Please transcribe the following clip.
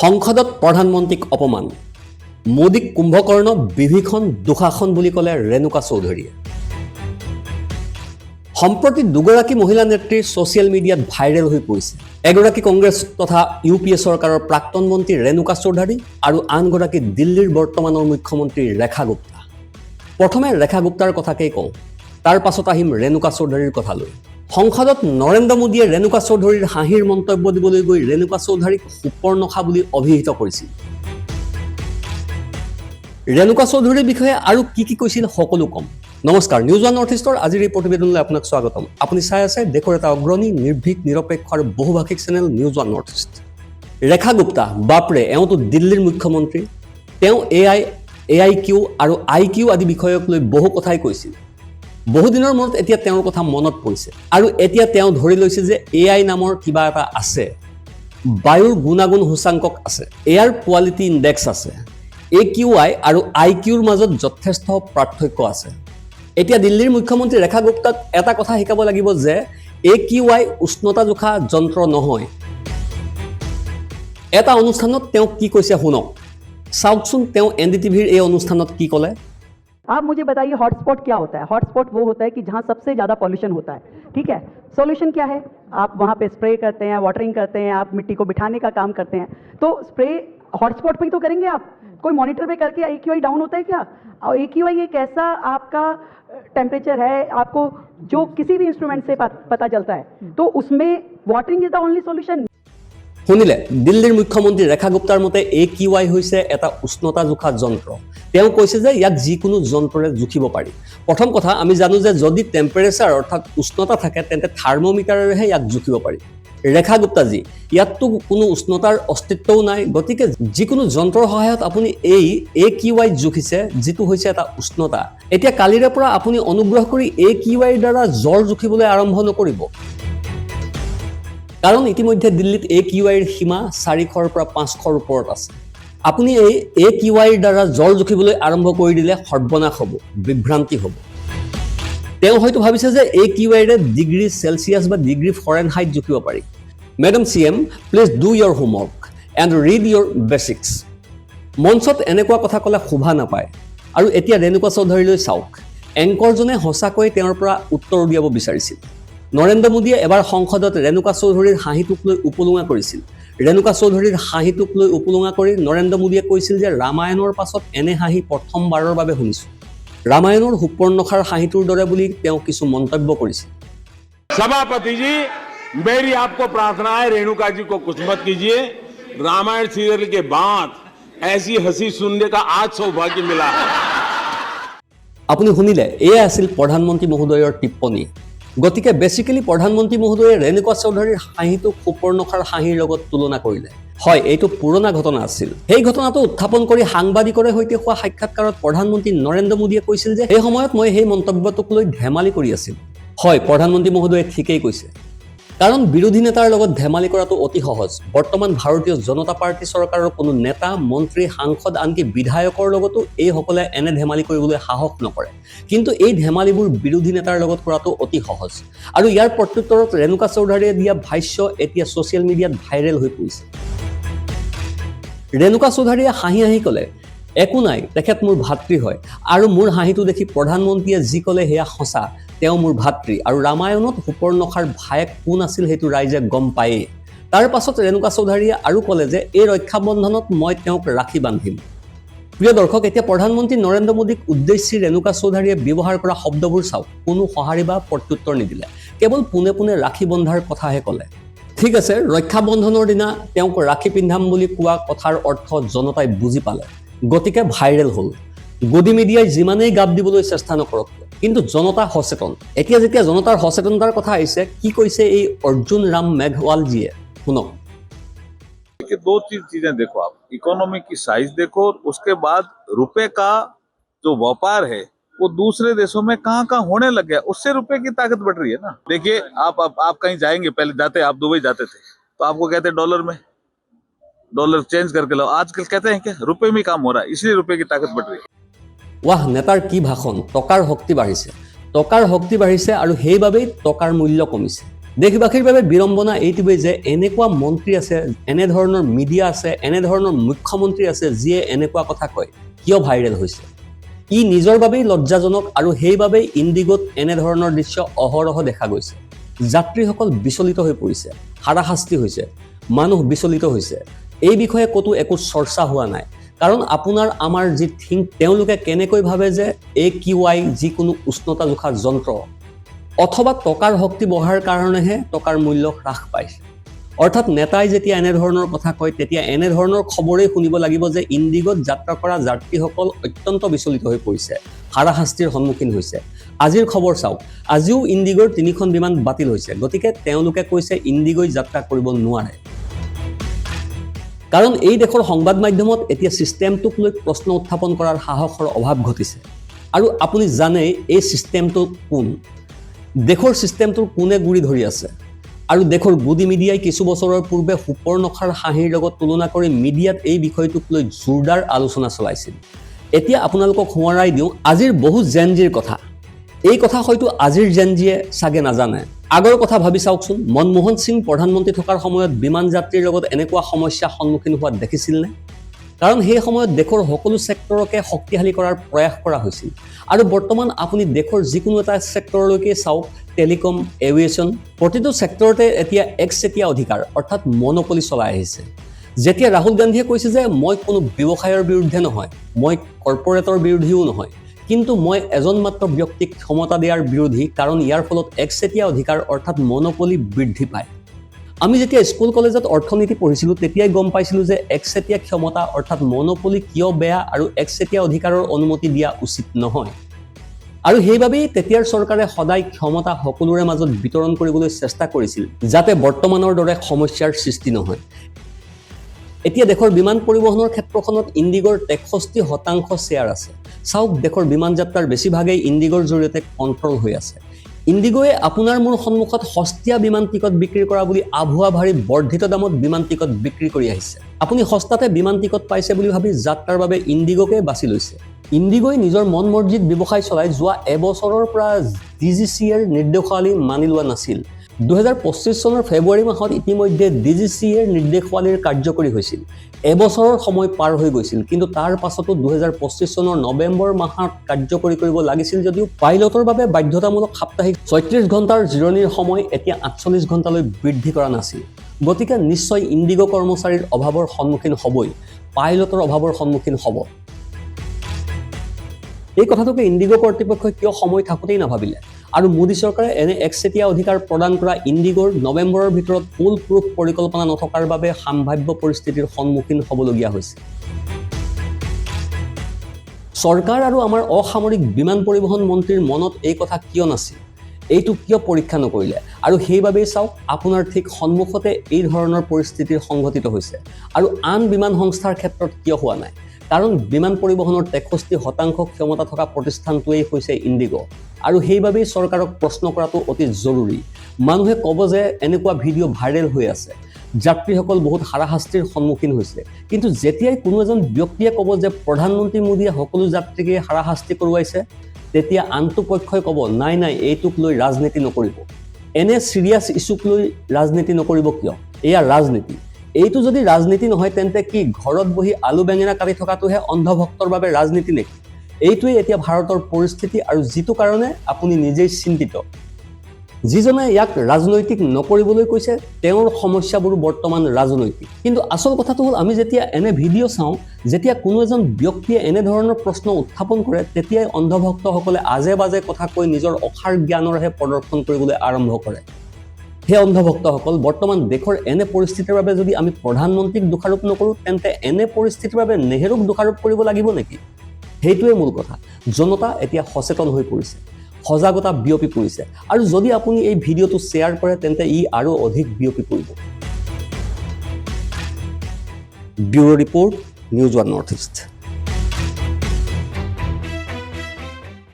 সংসদত প্ৰধানমন্ত্ৰীক অপমান মোদীক কুম্ভকৰ্ণ বিভীষণ দুঃশাসন বুলি ক'লে ৰেণুকা চৌধুৰীয়ে সম্প্ৰতি দুগৰাকী মহিলা নেত্ৰীৰ ছ'চিয়েল মিডিয়াত ভাইৰেল হৈ পৰিছে এগৰাকী কংগ্ৰেছ তথা ইউপিএ চৰকাৰৰ প্ৰাক্তন মন্ত্ৰী ৰেণুকা চৌধুৰী আৰু আনগৰাকী দিল্লীৰ বৰ্তমানৰ মুখ্যমন্ত্ৰী ৰেখা গুপ্তা প্ৰথমে ৰেখা গুপ্তাৰ কথাকেই কওঁ তাৰ পাছত আহিম ৰেণুকা চৌধুৰীৰ কথালৈ সংসদত নৰেন্দ্ৰ মোদীয়ে ৰেণুকা চৌধুৰীৰ হাঁহিৰ মন্তব্য দিবলৈ গৈ ৰেণুকা চৌধুৰীক সুপৰ্ণখা বুলি অভিহিত কৰিছিল ৰেণুকা চৌধুৰীৰ বিষয়ে আৰু কি কৈছিল সকলো কম নমস্কাৰ নিউজ ওৱান নৰ্থ ইষ্টৰ আজিৰ এই প্ৰতিবেদনলৈ আপোনাক স্বাগতম আপুনি চাই আছে দেশৰ এটা অগ্ৰণী নিৰ্ভীক নিৰপেক্ষ আৰু বহুভাষিক channel news one north east Rekha Gupta বাপৰে এওঁতো দিল্লীৰ মুখ্যমন্ত্ৰী তেওঁ AIQ আৰু IQ আদি বিষয়ক লৈ বহু কথাই কৈছিল বহুদিনৰ মূৰত এতিয়া তেওঁৰ কথা মনত পৰিছে আৰু এতিয়া তেওঁ ধৰি লৈছে যে AI নামৰ কিবা এটা আছে বায়ুৰ গুণাগুণ সূচাংকক আছে এয়াৰ কোৱালিটি ইনডেক্স আছে AQI আৰু IQৰ মাজত যথেষ্ট পাৰ্থক্য আছে এতিয়া দিল্লীৰ মুখ্যমন্ত্ৰী ৰেখা গুপ্তাক এটা কথা শিকাব লাগিব যে AQI উষ্ণতা জোখা যন্ত্ৰ নহয় এটা অনুষ্ঠানত তেওঁ কি কৈছে শুনক চাওকচোন তেওঁ NDTVৰ এই অনুষ্ঠানত কি ক'লে आप मुझे बताइए हॉटस्पॉट क्या होता है हॉटस्पॉट वो होता है कि जहाँ सबसे ज़्यादा पॉल्यूशन होता है ठीक है सॉल्यूशन क्या है आप वहाँ पे स्प्रे करते हैं वाटरिंग करते हैं आप मिट्टी को बिठाने का काम करते हैं तो स्प्रे हॉटस्पॉट पे ही तो करेंगे आप कोई मॉनिटर पे करके AQI डाउन होता है क्या और AQI एक ऐसा आपका टेम्परेचर है आपको जो किसी भी इंस्ट्रूमेंट से पता चलता है तो उसमें watering is the only solution শুনিলে দিল্লীৰ মুখ্যমন্ত্ৰী ৰেখা গুপ্তাৰ মতে AQI হৈছে এটা উষ্ণতা জোখা যন্ত্ৰ তেওঁ কৈছে যে ইয়াক যিকোনো যন্ত্ৰৰে জুখিব পাৰি প্ৰথম কথা আমি জানো যে যদি টেম্পাৰেচাৰ অৰ্থাৎ উষ্ণতা থাকে তেন্তে থাৰ্মোমিটাৰেৰেহে ইয়াক জুখিব পাৰি ৰেখা গুপ্তাজী ইয়াততো কোনো উষ্ণতাৰ অস্তিত্বও নাই গতিকে যিকোনো যন্ত্ৰৰ সহায়ত আপুনি এই AQI জুখিছে যিটো হৈছে এটা উষ্ণতা এতিয়া কালিৰে পৰা আপুনি অনুগ্ৰহ কৰি AQI দ্বাৰা জ্বৰ জুখিবলৈ আৰম্ভ নকৰিব কাৰণ ইতিমধ্যে দিল্লীত AQIৰ সীমা 400ৰ পৰা 500ৰ ওপৰত আছে আপুনি এই AQIৰ দ্বাৰা জ্বৰ জুখিবলৈ আৰম্ভ কৰি দিলে সৰ্বনাশ হ'ব বিভ্ৰান্তি হ'ব তেওঁ হয়তো ভাবিছে যে AQIৰে ডিগ্ৰী সেলসিয়াছ বা ডিগ্ৰী ফৰেনহাইট জুখিব পাৰি madam CM please do your homework and read your basics মঞ্চত এনেকুৱা কথা ক'লে শোভা নাপায় আৰু এতিয়া ৰেণুকা চৌধুৰীলৈ চাওক এংকৰজনে সঁচাকৈ তেওঁৰ পৰা উত্তৰ উলিয়াব বিচাৰিছিল নৰেন্দ্ৰ মোদীয়ে এবাৰ সংসদত ৰেণুকা চৌধুৰীৰ হাঁহিটোক লৈ উপলুঙা কৰিছিল ৰেণুকা চৌধুৰীৰ হাঁহিটোক লৈ উপলুঙা কৰি নৰেন্দ্ৰ মোদীয়ে কৈছিল যে ৰামায়ণৰ পাছত এনে হাঁহি প্ৰথমবাৰৰ বাবে শুনিছোঁ ৰামায়ণৰ সুপৰ্ণখাৰ হাঁহিটোৰ দৰে বুলি তেওঁ কিছু মন্তব্য কৰিছিল सभापति जी मेरी आपको प्रार्थना है रेणुका जी को कुछ मत कीजिए रामायण सीरियल के बाद ऐसी हंसी सुनने का आज सौभाग्य मिला है আপুনি শুনিলে এয়া আছিল প্ৰধানমন্ত্ৰী মহোদয়ৰ টিপ্পনী গতিকে বেসিক্যালি প্ৰধানমন্ত্ৰী মহোদয়ে ৰেণুকা চৌধুৰীৰ হাঁহিটোক সুপৰ্ণখাৰ হাঁহিৰ লগত তুলনা কৰিলে হয় এইটো পুৰণা ঘটনা আছিল সেই ঘটনাটো উত্থাপন কৰি সাংবাদিকৰে সৈতে হোৱা সাক্ষাৎকাৰত প্ৰধানমন্ত্ৰী নৰেন্দ্ৰ মোদীয়ে কৈছিল যে এই সময়ত মই সেই মন্তব্যটোক লৈ ধেমালি কৰি আছিল হয় প্ৰধানমন্ত্ৰী মহোদয়ে ঠিকই কৈছে কাৰণ বিৰোধী নেতাৰ লগত ধেমালি কৰাটো অতি সহজ বৰ্তমান ভাৰতীয় জনতা পাৰ্টি চৰকাৰৰ কোনো নেতা মন্ত্ৰী সাংসদ আনকি বিধায়কৰ লগতো এই সকলে এনে ধেমালি কৰিবলৈ সাহস নকৰে কিন্তু এই ধেমালিবোৰ বিৰোধী নেতাৰ লগত কৰাটো অতি সহজ আৰু ইয়াৰ প্ৰত্যুত্তৰত ৰেণুকা চৌধুৰীয়ে দিয়া ভাষ্য এতিয়া ছ'চিয়েল মিডিয়াত ভাইৰেল হৈ পৰিছে ৰেণুকা চৌধুৰীয়ে হাঁহি হাঁহি ক'লে একো নাই তেখেত মোৰ ভাতৃ হয় আৰু মোৰ হাঁহিটো দেখি প্ৰধানমন্ত্ৰীয়ে যি ক'লে সেয়া সঁচা তেওঁ মোৰ ভাতৃ আৰু ৰামায়ণত সুপৰ্ণখাৰ ভায়েক কোন আছিল সেইটো ৰাইজে গম পায়েই তাৰ পাছত ৰেণুকা চৌধুৰীয়ে আৰু ক'লে যে এই ৰক্ষাবন্ধনত মই তেওঁক ৰাখি বান্ধিম প্ৰিয় দৰ্শক এতিয়া প্ৰধানমন্ত্ৰী নৰেন্দ্ৰ মোদীক উদ্দেশ্যি ৰেণুকা চৌধুৰীয়ে ব্যৱহাৰ কৰা শব্দবোৰ চাওক কোনো সঁহাৰি বা প্ৰত্যুত্তৰ নিদিলে কেৱল পোনে পোনে ৰাখি বন্ধাৰ কথাহে ক'লে ঠিক আছে ৰক্ষাবন্ধনৰ দিনা তেওঁক ৰাখি পিন্ধাম বুলি কোৱা কথাৰ অৰ্থ জনতাই বুজি পালে গতিকে ভাইৰেল হ'ল গদি মিডিয়াই যিমানেই গাপ দিবলৈ চেষ্টা নকৰক কিন্তু জনতা সচেতন এতিয়া যেতিয়া জনতাৰ সচেতনতাৰ কথা আহিছে কি কৈছে এই অৰ্জুন ৰাম মেঘৱালজীয়ে শুনক कि दो चीजें देखो आप इकोनॉमी की साइज देखो और उसके बाद रुपए का जो व्यापार है वो दूसरे देशों में कहाँ होने लग गया उससे रुपए की ताकत बढ़ रही है ना देखिए आप कहीं जाएंगे पहले जाते आप दुबई जाते थे तो आपको कहते हैं डॉलर चेंज करके लो आजकल कहते हैं क्या रुपए में काम हो रहा है इसलिए रुपए की ताकत बढ़ रही है वाह नेतार की भाषण टकार शक्ति बाढ़िছে আৰু সেইবাবেই টকাৰ মূল্য কমিছে দেশবাসীৰ বাবে বিড়ম্বনা এইটোৱেই যে এনেকুৱা মন্ত্ৰী আছে, এনেধৰণৰ মিডিয়া আছে, এনেধৰণৰ মুখ্যমন্ত্ৰী আছে যিয়ে এনেকুৱা কথা কয়। কিয় ভাইৰেল হৈছে? ই নিজৰ বাবেই লজ্জাজনক আৰু সেইবাবেই ইণ্ডিগোত এনেধৰণৰ দৃশ্য অহৰহ দেখা গৈছে। যাত্ৰীসকল বিচলিত হৈ পৰিছে, হাৰাশাস্তি হৈছে, মানুহ বিচলিত হৈছে। এই বিষয়ে ক'তো একো চৰ্চা হোৱা নাই। কাৰণ আপোনাৰ আমাৰ যি থিংক, তেওঁলোকে কেনেকৈ ভাবে যে AQI যিকোনো উষ্ণতা জোখা যন্ত্ৰ অথবা টকাৰ শক্তি বঢ়াৰ কাৰণেহে টকাৰ মূল্য হ্ৰাস পাইছে। অৰ্থাৎ নেতাই যেতিয়া এনেধৰণৰ কথা কয় তেতিয়া এনেধৰণৰ খবৰেই শুনিব লাগিব যে ইণ্ডিগোত যাত্ৰা কৰা যাত্ৰীসকল অত্যন্ত বিচলিত হৈ পৰিছে, হাৰাশাস্তিৰ সন্মুখীন হৈছে। আজিৰ খবৰ চাওক, আজিও ইণ্ডিগোৰ 3খন বিমান বাতিল হৈছে। গতিকে তেওঁলোকে কৈছে ইণ্ডিগোই যাত্ৰা কৰিব নোৱাৰে। কাৰণ এই দেশৰ সংবাদ মাধ্যমত এতিয়া ছিষ্টেমটোক লৈ প্ৰশ্ন উত্থাপন কৰাৰ সাহসৰ অভাৱ ঘটিছে। আৰু আপুনি জানেই এই ছিষ্টেমটো কোন, দেশৰ ছিষ্টেমটোৰ কোনে গুৰি ধৰি আছে। আৰু দেশৰ গুডি মিডিয়াই কিছু বছৰৰ পূৰ্বে সুপৰ্ণখাৰ হাঁহিৰ লগত তুলনা কৰি মিডিয়াত এই বিষয়টোক লৈ জোৰদাৰ আলোচনা চলাইছিল। এতিয়া আপোনালোকক সোঁৱৰাই দিওঁ আজিৰ বহু জেনজিৰ কথা। এই কথা হয়তো আজিৰ জেনজিয়ে চাগে নাজানে। আগৰ কথা ভাবি চাওকচোন, মনমোহন সিং প্ৰধানমন্ত্ৰী থকাৰ সময়ত বিমান যাত্ৰীৰ লগত এনেকুৱা সমস্যা সন্মুখীন হোৱা দেখিছিলনে? কাৰণ সেই সময়ত দেশৰ সকলো ছেক্টৰকে শক্তিশালী কৰাৰ প্ৰয়াস কৰা হৈছিল। আৰু বৰ্তমান আপুনি দেশৰ যিকোনো এটা ছেক্টৰলৈকে চাওক, টেলিকম, এভিয়েশ্যন, প্ৰতিটো ছেক্টৰতে এতিয়া একচেটিয়া অধিকাৰ অৰ্থাৎ মনোপলি চলাই আহিছে। যেতিয়া ৰাহুল গান্ধীয়ে কৈছে যে মই কোনো ব্যৱসায়ৰ বিৰুদ্ধে নহয়, মই কৰ্পৰেটৰ বিৰোধীও নহয়, কিন্তু মই এজন মাত্ৰ ব্যক্তিক ক্ষমতা দিয়াৰ বিৰোধী, কাৰণ ইয়াৰ ফলত একচেটিয়া অধিকাৰ অৰ্থাৎ মনোপলি বৃদ্ধি পায়। আমি যেতিয়া স্কুল কলেজত অৰ্থনীতি পঢ়িছিলোঁ তেতিয়াই গম পাইছিলোঁ যে একচেটিয়া ক্ষমতা অৰ্থাৎ মনোপলি কিয় বেয়া আৰু একচেটিয়া অধিকাৰৰ অনুমতি দিয়া উচিত নহয়। আৰু সেইবাবেই তেতিয়াৰ চৰকাৰে সদায় ক্ষমতা সকলোৰে মাজত বিতৰণ কৰিবলৈ চেষ্টা কৰিছিল, যাতে বৰ্তমানৰ দৰে সমস্যাৰ সৃষ্টি নহয়। এতিয়া দেশৰ বিমান পৰিবহণৰ ক্ষেত্ৰখনত ইণ্ডিগোৰ 63% শ্বেয়াৰ আছে। চাওক, দেশৰ বিমান যাত্ৰাৰ বেছিভাগেই ইণ্ডিগোৰ জৰিয়তে কণ্ট্ৰল হৈ আছে। ইণ্ডিগোৱে আপোনাৰ মোৰ সন্মুখত সস্তীয়া বিমান টিকট বিক্ৰী কৰা বুলি আভুৱা ভাৰী বৰ্ধিত দামত বিমান টিকট বিক্ৰী কৰি আহিছে। আপুনি সস্তাতে বিমান টিকট পাইছে বুলি ভাবি যাত্ৰাৰ বাবে ইণ্ডিগোকে বাছি লৈছে। ইণ্ডিগোই নিজৰ মন মৰ্জিত ব্যৱসায় চলাই যোৱা এবছৰৰ পৰা DGCAৰ নিৰ্দেশাৱলী মানি লোৱা নাছিল। 2025 চনৰ ফেব্ৰুৱাৰী মাহত ইতিমধ্যে DGCAৰ নিৰ্দেশাৱলীৰ কাৰ্যকৰী হৈছিল। এবছৰৰ সময় পাৰ হৈ গৈছিল, কিন্তু তাৰ পাছতো 2025 চনৰ নৱেম্বৰ মাহত কাৰ্যকৰী কৰিব লাগিছিল যদিও পাইলটৰ বাবে বাধ্যতামূলক সাপ্তাহিক 36 ঘণ্টাৰ জিৰণিৰ সময় এতিয়া 48 ঘণ্টালৈ বৃদ্ধি কৰা নাছিল। গতিকে নিশ্চয় ইণ্ডিগো কৰ্মচাৰীৰ অভাৱৰ সন্মুখীন হ'বই, পাইলটৰ অভাৱৰ সন্মুখীন হ'ব। এই কথাটোকে ইণ্ডিগো কৰ্তৃপক্ষই কিয় সময় থাকোঁতেই নাভাবিলে? আৰু মোদী চৰকাৰে এনে একচেটিয়া অধিকাৰ প্ৰদান কৰা ইণ্ডিগোৰ নৱেম্বৰৰ ভিতৰত ফুল প্ৰুফ পৰিকল্পনা নথকাৰ বাবে সাম্ভাৱ্য পৰিস্থিতিৰ সন্মুখীন হ'বলগীয়া হৈছে। চৰকাৰ আৰু আমাৰ অসামৰিক বিমান পৰিবহণ মন্ত্ৰীৰ মনত এই কথা কিয় নাছিল? এইটো কিয় পৰীক্ষা নকৰিলে? আৰু সেইবাবেই চাওক, আপোনাৰ ঠিক সন্মুখতে এই ধৰণৰ পৰিস্থিতিৰ সংঘটিত হৈছে। আৰু আন বিমান সংস্থাৰ ক্ষেত্ৰত কিয় হোৱা নাই? কাৰণ বিমান পৰিবহণৰ 63% ক্ষমতা থকা প্ৰতিষ্ঠানটোৱেই হৈছে ইণ্ডিগো। আৰু সেইবাবেই চৰকাৰক প্ৰশ্ন কৰাটো অতি জৰুৰী। মানুহে ক'ব যে এনেকুৱা ভিডিঅ' ভাইৰেল হৈ আছে, যাত্ৰীসকল বহুত হাৰাশাস্তিৰ সন্মুখীন হৈছে। কিন্তু যেতিয়াই কোনো এজন ব্যক্তিয়ে ক'ব যে প্ৰধানমন্ত্ৰী মোদীয়ে সকলো যাত্ৰীকে হাৰাশাস্তি কৰোৱাইছে, তেতিয়া আনটো পক্ষই ক'ব নাই নাই, এইটোক লৈ ৰাজনীতি নকৰিব। এনে চিৰিয়াছ ইছ্যুক লৈ ৰাজনীতি নকৰিব কিয়? এয়া ৰাজনীতি। এইটো যদি ৰাজনীতি নহয় তেন্তে কি ঘৰত বহি আলু বেঙেনা কাটি থকাটোহে অন্ধভক্তৰ বাবে ৰাজনীতি নেকি? এইটোৱেই এতিয়া ভাৰতৰ পৰিস্থিতি, আৰু যিটো কাৰণে আপুনি নিজেই চিন্তিত। যিজনে ইয়াক ৰাজনৈতিক নকৰিবলৈ কৈছে তেওঁৰ সমস্যাবোৰ বৰ্তমান ৰাজনৈতিক। কিন্তু আচল কথাটো হ'ল, আমি যেতিয়া এনে ভিডিঅ' চাওঁ, যেতিয়া কোনো এজন ব্যক্তিয়ে এনেধৰণৰ প্ৰশ্ন উত্থাপন কৰে, তেতিয়াই অন্ধভক্তসকলে আজে বাজে কথা কৈ নিজৰ অসাৰ জ্ঞানৰহে প্ৰদৰ্শন কৰিবলৈ আৰম্ভ কৰে। সেই অন্ধভক্তসকল, বৰ্তমান দেশৰ এনে পৰিস্থিতিৰ বাবে যদি আমি প্ৰধানমন্ত্ৰীক দোষাৰোপ নকৰোঁ, তেন্তে এনে পৰিস্থিতিৰ বাবে নেহেৰুক দোষাৰোপ কৰিব লাগিব নেকি? সেইটোৱে মূল কথা। জনতা এতিয়া সচেতন হৈ পৰিছে, সজাগতা বিয়পি পৰিছে, আৰু যদি আপুনি এই ভিডিঅ'টো শ্বেয়াৰ কৰে তেন্তে ই আৰু অধিক বিয়পি পৰিব। Bureau report, news 1 north east.